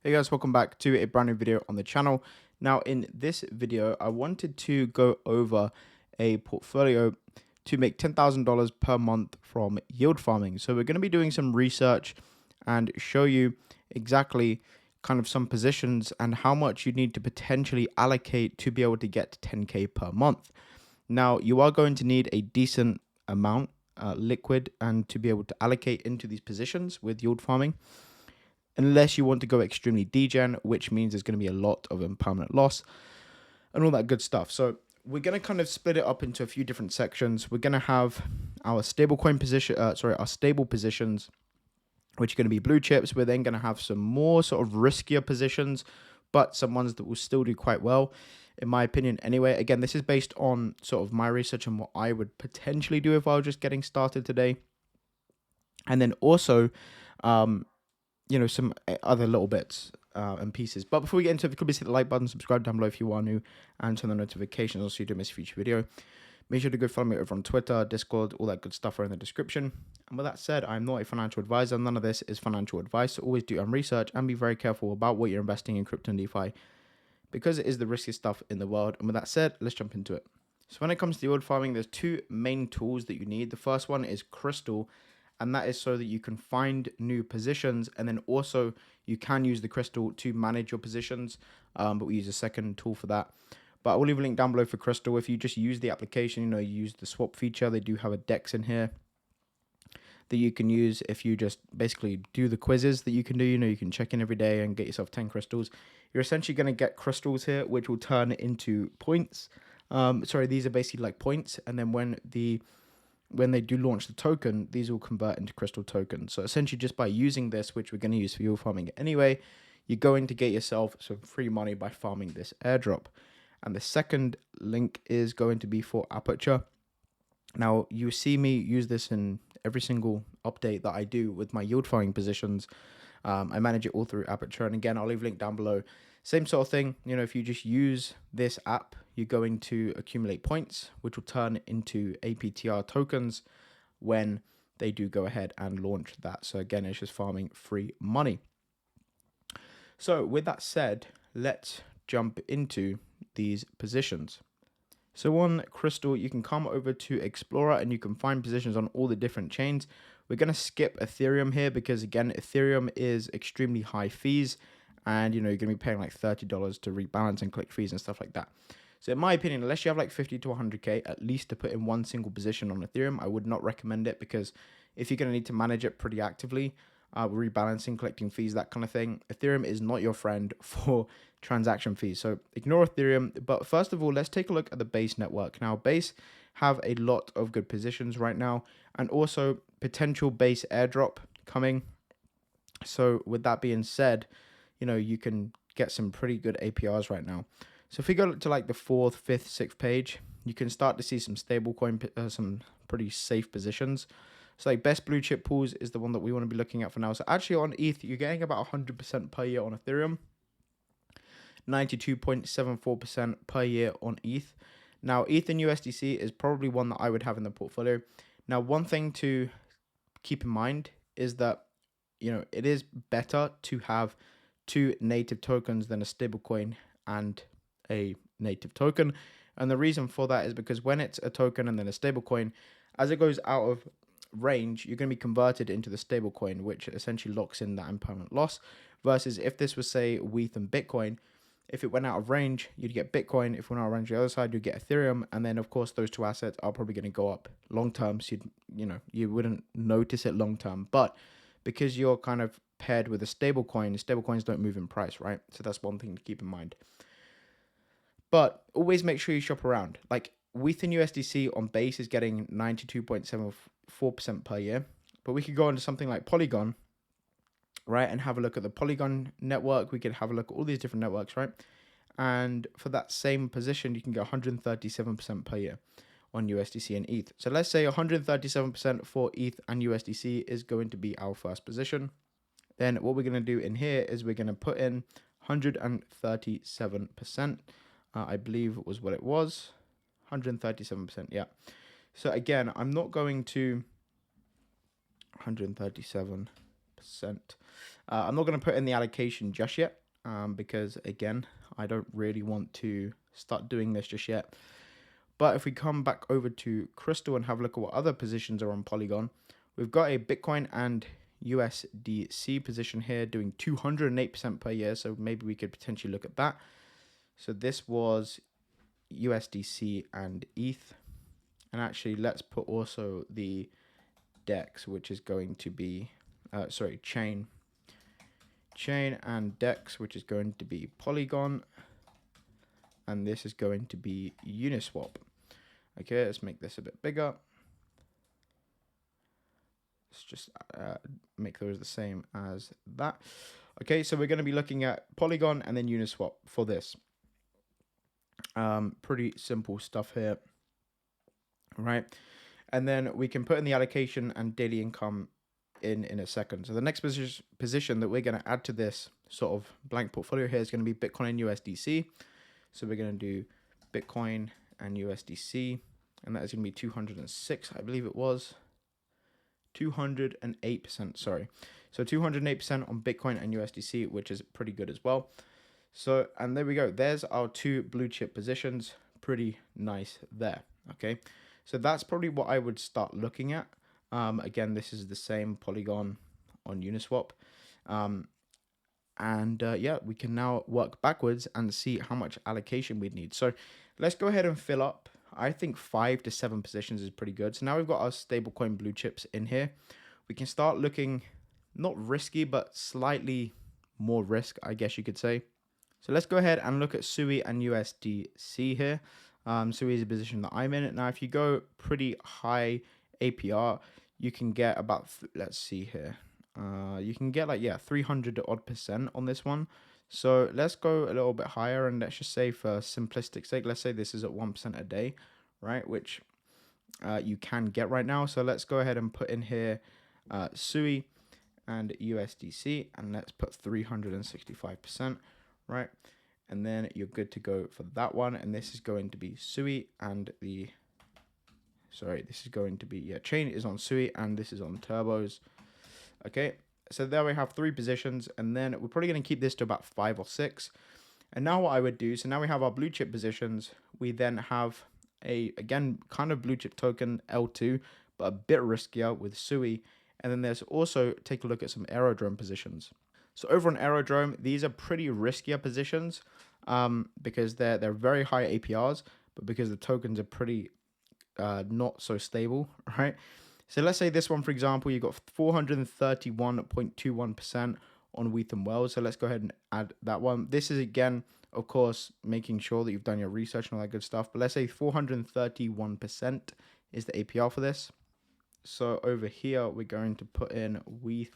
Hey guys, welcome back to a brand new video on the channel. Now in this video, I wanted to go over a portfolio to make $10,000 per month from yield farming. So we're going to be doing some research and show you exactly kind of some positions and how much you need to potentially allocate to be able to get to 10K per month. Now you are going to need a decent amount liquid and to be able to allocate into these positions with yield farming, unless you want to go extremely degen, which means there's going to be a lot of impermanent loss and all that good stuff. So we're going to kind of split it up into a few different sections. We're going to have our stablecoin position, our stable positions, which are going to be blue chips. We're then going to have some more sort of riskier positions, but some ones that will still do quite well, in my opinion. Anyway, again, this is based on sort of my research and what I would potentially do if I was just getting started today. And then also, some other little bits and pieces. But before we get into it, please hit the like button, subscribe down below if you are new, and turn on the notifications also so you don't miss a future video. Make sure to go follow me over on Twitter, Discord, all that good stuff are in the description. And with that said, I'm not a financial advisor. None of this is financial advice. So always do your own research and be very careful about what you're investing in crypto and DeFi, because it is the riskiest stuff in the world. And with that said, let's jump into it. So when it comes to yield farming, there's two main tools that you need. The first one is Crystal, and that is so that you can find new positions, and then also you can use the Crystal to manage your positions, but we use a second tool for that. But I will leave a link down below for Crystal. If you just use the application, you use the swap feature, they do have a DEX in here that you can use. If you just basically do the quizzes that you can do, you can check in every day and get yourself 10 crystals. You're essentially going to get crystals here, which will turn into points. These are basically like points, and then when they do launch the token, these will convert into crystal tokens. So essentially, just by using this, which we're going to use for yield farming anyway, you're going to get yourself some free money by farming this airdrop. And the second link is going to be for Aperture. Now, you see me use this in every single update that I do with my yield farming positions. I manage it all through Aperture. And again, I'll leave a link down below. Same sort of thing. If you just use this app, you're going to accumulate points, which will turn into APTR tokens when they do go ahead and launch that. So again, it's just farming free money. So with that said, let's jump into these positions. So on Crystal, you can come over to Explorer and you can find positions on all the different chains. We're going to skip Ethereum here because, again, Ethereum is extremely high fees, and you're going to be paying like $30 to rebalance and click fees and stuff like that. So in my opinion, unless you have like 50 to 100K at least to put in one single position on Ethereum, I would not recommend it, because if you're going to need to manage it pretty actively, rebalancing, collecting fees, that kind of thing, Ethereum is not your friend for transaction fees. So ignore Ethereum. But first of all, let's take a look at the Base network. Now, Base have a lot of good positions right now, and also potential Base airdrop coming. So with that being said, you can get some pretty good APRs right now. So if we go to like the 4th, 5th, 6th page, you can start to see some stablecoin, some pretty safe positions. So like best blue chip pools is the one that we want to be looking at for now. So actually on ETH, you're getting about 100% per year on Ethereum, 92.74% per year on ETH. Now, ETH and USDC is probably one that I would have in the portfolio. Now, one thing to keep in mind is that, it is better to have two native tokens than a stablecoin and a native token. And the reason for that is because when it's a token and then a stablecoin, as it goes out of range, you're going to be converted into the stablecoin, which essentially locks in that impermanent loss. Versus if this was, say, ETH and Bitcoin, if it went out of range, you'd get Bitcoin. If it went out of range the other side, you'd get Ethereum. And then, of course, those two assets are probably going to go up long term. So you wouldn't notice it long term. But because you're kind of paired with a stablecoin, stablecoins don't move in price, right? So that's one thing to keep in mind. But always make sure you shop around. Like ETH and USDC on Base is getting 92.74% per year. But we could go into something like Polygon, right, and have a look at the Polygon network. We could have a look at all these different networks, right? And for that same position, you can get 137% per year on USDC and ETH. So let's say 137% for ETH and USDC is going to be our first position. Then what we're going to do in here is we're going to put in 137%. I believe it was what it was. 137%, yeah. So again, I'm not going to 137%. I'm not going to put in the allocation just yet because, again, I don't really want to start doing this just yet. But if we come back over to Crystal and have a look at what other positions are on Polygon, we've got a Bitcoin and USDC position here doing 208% per year. So maybe we could potentially look at that. So this was USDC and ETH. And actually, let's put also the DEX, which is going to be, chain and DEX, which is going to be Polygon. And this is going to be Uniswap. Okay, let's make this a bit bigger. Let's just make those the same as that. Okay, so we're going to be looking at Polygon and then Uniswap for this. Pretty simple stuff here. All right, and then we can put in the allocation and daily income in a second. So the next position that we're going to add to this sort of blank portfolio here is going to be Bitcoin and USDC. So we're going to do Bitcoin and USDC, and that is going to be 206, I believe it was. 208%, sorry. So 208% on Bitcoin and USDC, which is pretty good as well. So, and there we go. There's our two blue chip positions. Pretty nice there. Okay. So that's probably what I would start looking at. Again, this is the same Polygon on Uniswap. Yeah, we can now work backwards and see how much allocation we'd need. So let's go ahead and fill up. I think 5 to 7 positions is pretty good. So now we've got our stablecoin blue chips in here. We can start looking not risky, but slightly more risk, I guess you could say. So let's go ahead and look at SUI and USDC here. SUI is a position that I'm in. Now, if you go pretty high APR, you can get about, let's see here. You can get like, 300 odd % on this one. So let's go a little bit higher, and let's just say for simplistic sake, let's say this is at 1% a day, right? Which you can get right now. So let's go ahead and put in here SUI and USDC, and let's put 365%, right? And then you're good to go for that one. And this is going to be SUI and this is going to be, chain is on SUI and this is on turbos. Okay, so there we have 3 positions, and then we're probably going to keep this to about 5 or 6. And now what I would do, so now we have our blue chip positions. We then have again, kind of blue chip token L2, but a bit riskier with SUI. And then there's also, take a look at some aerodrome positions. So over on aerodrome, these are pretty riskier positions because they're very high APRs, but because the tokens are pretty not so stable, right? So let's say this one, for example, you've got 431.21% on Wheat and Wells. So let's go ahead and add that one. This is, again, of course, making sure that you've done your research and all that good stuff. But let's say 431% is the APR for this. So over here, we're going to put in Wheat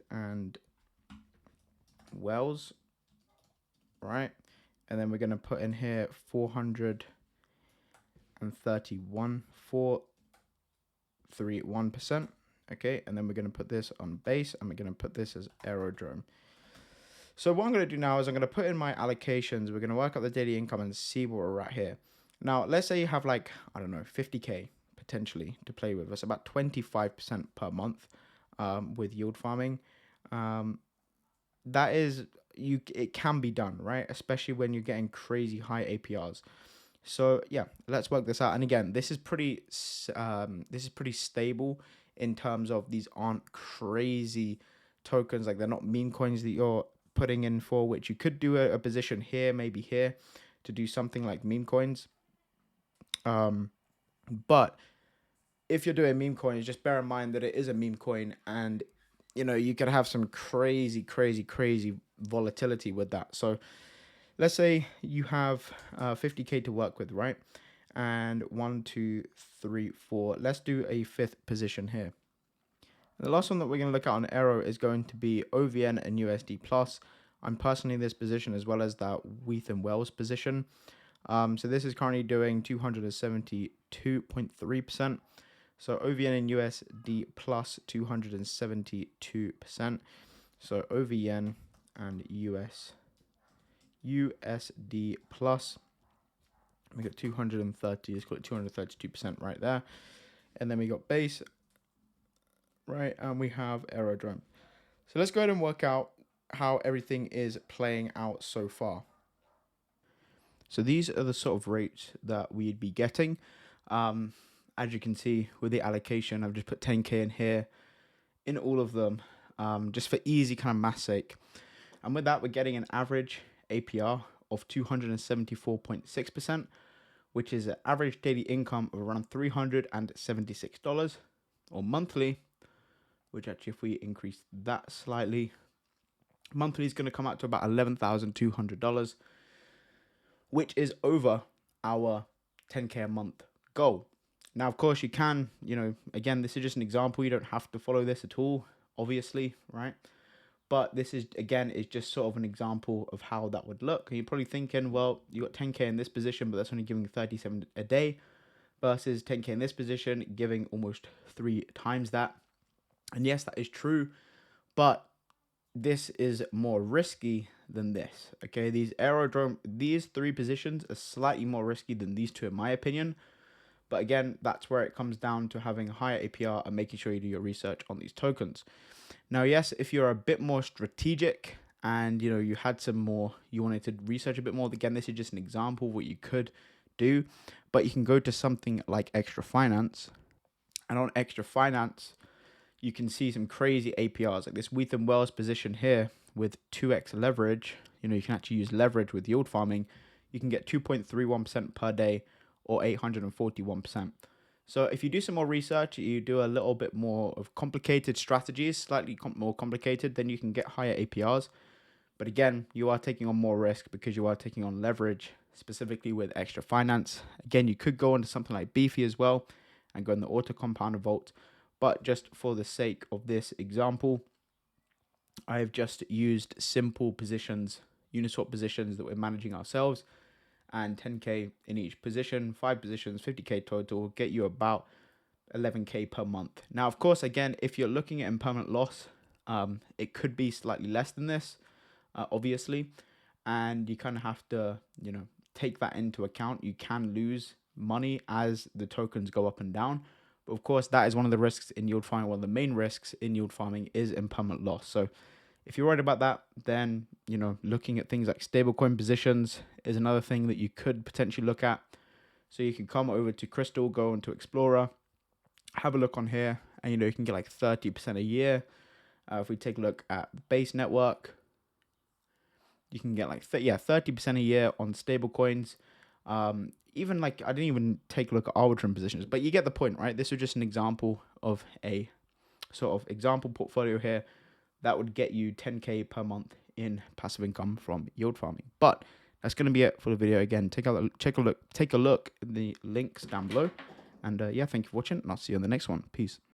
and Wells, right? And then we're going to put in here 431%. Okay, and then we're going to put this on base, and we're going to put this as aerodrome. So what I'm going to do now is I'm going to put in my allocations. We're going to work out the daily income and see where we're at here. Now, let's say you have like, I don't know, 50K potentially to play with. That's about 25% per month with yield farming. That is, it can be done, right? Especially when you're getting crazy high APRs. So yeah, let's work this out. And again, this is pretty stable in terms of these aren't crazy tokens. Like, they're not meme coins that you're putting in for, which you could do a position here, maybe here, to do something like meme coins. But if you're doing meme coins, just bear in mind that it is a meme coin, and you could have some crazy volatility with that. So let's say you have 50K to work with, right? And 1, 2, 3, 4. Let's do a 5th position here. The last one that we're going to look at on Aero is going to be OVN and USD Plus. I'm personally in this position as well as that Wheat and Wells position. So this is currently doing 272.3%. So OVN and USD Plus 272%. So OVN and USD Plus, we got 230, let's call it 232% right there. And then we got base, right? And we have Aerodrome. So let's go ahead and work out how everything is playing out so far. So these are the sort of rates that we'd be getting. As you can see with the allocation, I've just put 10K in here in all of them, just for easy kind of math sake. And with that, we're getting an average APR of 274.6%, which is an average daily income of around $376, or monthly, which actually, if we increase that slightly, monthly is going to come out to about $11,200, which is over our 10K a month goal. Now, of course, you can, again, this is just an example. You don't have to follow this at all, obviously, right? But this is, again, is just sort of an example of how that would look. And you're probably thinking, well, you got 10K in this position, but that's only giving 37 a day versus 10K in this position, giving almost 3 times that. And yes, that is true, but this is more risky than this. Okay, these 3 positions are slightly more risky than these 2, in my opinion. But again, that's where it comes down to having a higher APR and making sure you do your research on these tokens. Now, yes, if you're a bit more strategic and you had some more, you wanted to research a bit more, again, this is just an example of what you could do. But you can go to something like Extra Finance, and on Extra Finance, you can see some crazy APRs like this Wheat and Wells position here with 2x leverage. You can actually use leverage with yield farming. You can get 2.31% per day or 841%. So if you do some more research, you do a little bit more of complicated strategies, slightly more complicated, then you can get higher APRs. But again, you are taking on more risk because you are taking on leverage, specifically with Extra Finance. Again, you could go into something like Defi as well and go in the auto compounder vault. But just for the sake of this example, I've just used simple positions, Uniswap positions that we're managing ourselves, and 10K in each position, 5 positions, 50K total, will get you about 11K per month. Now, of course, again, if you're looking at impermanent loss, it could be slightly less than this, obviously, and you kind of have to, take that into account. You can lose money as the tokens go up and down. But of course, that is one of the risks in yield farming. One of the main risks in yield farming is impermanent loss. So if you're worried about that, then, looking at things like stablecoin positions is another thing that you could potentially look at. So you can come over to Crystal, go into Explorer, have a look on here, and, you can get like 30% a year. If we take a look at Base Network, you can get like 30% a year on stablecoins. Even like, I didn't even take a look at Arbitrum positions, but you get the point, right? This was just an example of a sort of example portfolio here that would get you 10K per month in passive income from yield farming. But that's going to be it for the video. Again, take a look at the links down below. And yeah, thank you for watching, and I'll see you on the next one. Peace.